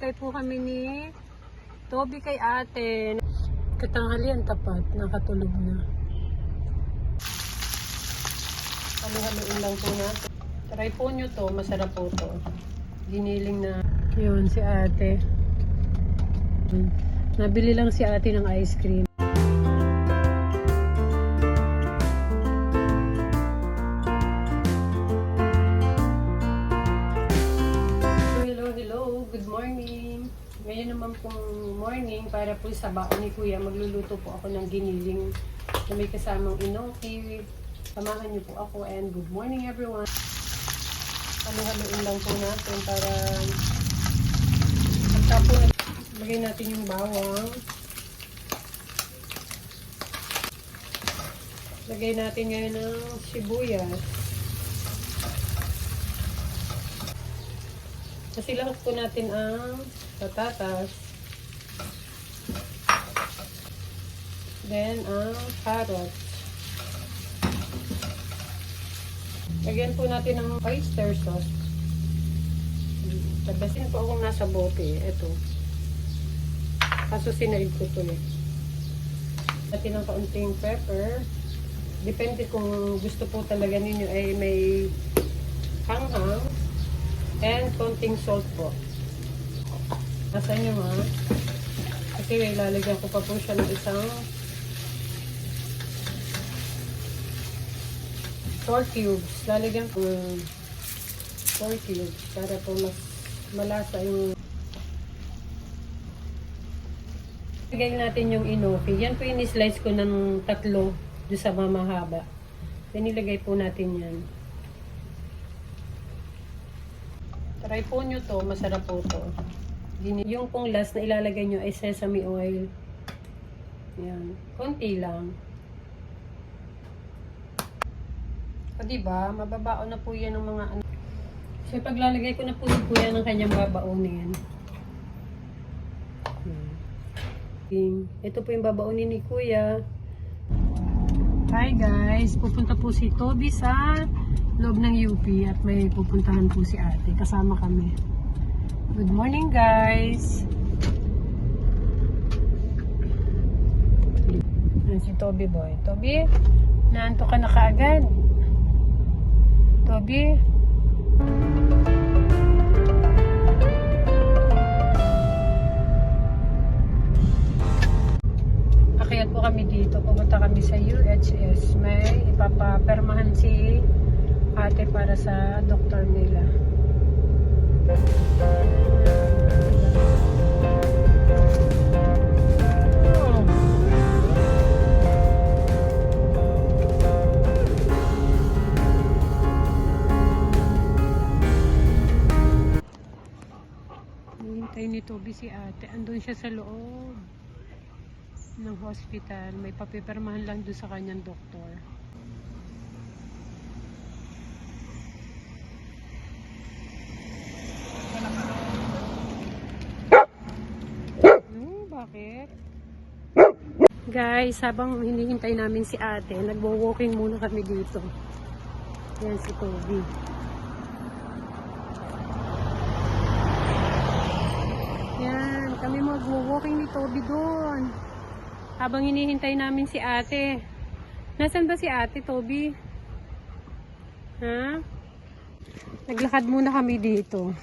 Naghihintay po kami ni Toby kay ate. Katanghalian tapat, nakatulog na. Halu-haluin lang po natin. Try po nyo to, masarap po to. Giniling na. Yun, si ate. Nabili lang si ate ng ice cream. Hello, good morning. Ngayon naman pong morning para po sa baon ni Kuya, magluluto po ako ng giniling na may kasamang inoki. Samahan niyo po ako and good morning everyone. Halu-haluin lang po natin para pagka po lagay natin yung bawang. Lagay natin ngayon ng sibuyas. Nasilahat po natin ang patatas. Then, ang carrots. Lagyan po natin ng oyster sauce. Tabasin po akong nasa bote. Ito. Kaso sinaid ko ito eh. Natin ng kaunting pepper. Depende kung gusto po talaga ninyo ay may hanghang. And konting salt po. Nasa nyo ha. Kasi lalagyan ko pa po siya ng isang 4 cubes. Lalagyan ko 4 cubes para po mas malasa yung. Lagay natin yung inoki. Yan po yung slice ko ng 3 doon sa mamahaba. Then nilagay po natin yan. Try po nyo to, masarap po to. Yung pong last na ilalagay nyo ay sesame oil. Yan, konti lang. O diba, mababaon na po yan ng mga ano. So paglalagay ko na po yung kuya ng kanyang babaonin. Ito po yung babaonin ni kuya. Hi guys, pupunta po si Toby sa loob ng UP at may pupuntahan po si ate. Kasama kami. Good morning guys! Yan si Toby boy. Toby, naanto ka na kaagad. Toby? Akyat po kami dito. Pupunta kami sa UHS. May ipapapermahan si ate para sa doktor nila. Hintay ni Toby si ate. Andun siya sa loob ng hospital. May papipermahan lang doon sa kanyang doktor. Bakit? Guys, habang hinihintay namin si ate, nagwo-walking muna kami dito. Yan si Toby. Yan, kami magwo-walking ni Toby doon. Habang hinihintay namin si ate. Nasaan ba si ate, Toby? Ha? Naglakad muna kami dito.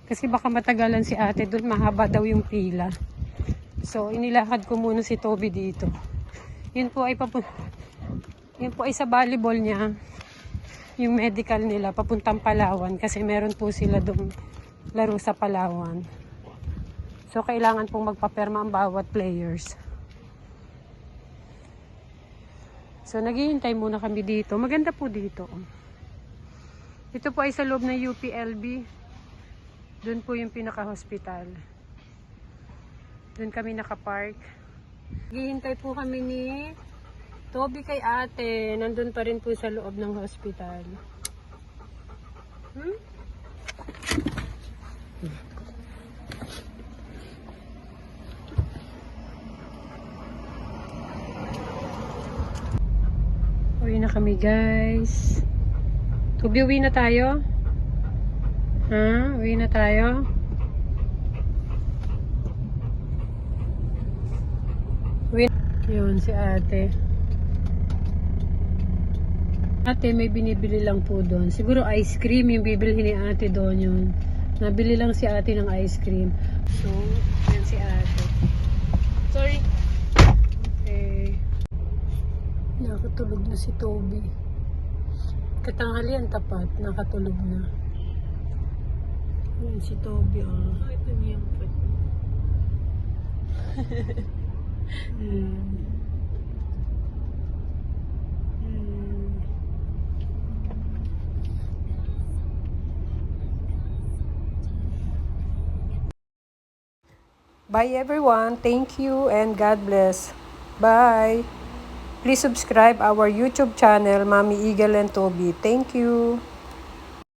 Kasi baka matagalan si ate doon, mahaba daw yung pila. So, inilakad ko muna si Toby dito. Yun po ay sa volleyball niya. Yung medical nila, papuntang Palawan. Kasi meron po sila doon laro sa Palawan. So, kailangan pong magpaperma ang bawat players. So, naghihintay muna kami dito. Maganda po dito. Ito po ay sa loob ng UPLB. Doon po yung pinaka-hospital. Doon kami nakapark. Naghihintay po kami ni Toby kay ate. Nandun pa rin po sa loob ng hospital. Uwi na kami guys. Toby, uwi na tayo? Ha? Uwi na tayo? Yun, si ate. Ate, may binibili lang po doon. Siguro ice cream yung bibili ni ate doon yun. Nabili lang si ate ng ice cream. So, yan si ate. Sorry. Okay. Nakatulog na si Toby. Katanghalian tapat, nakatulog na. Yan si Toby, oh. Ito niya yung foot. Hmm. Bye everyone. Thank you and God bless. Bye. Please subscribe our YouTube channel, Mommy Eagle and Toby. Thank you.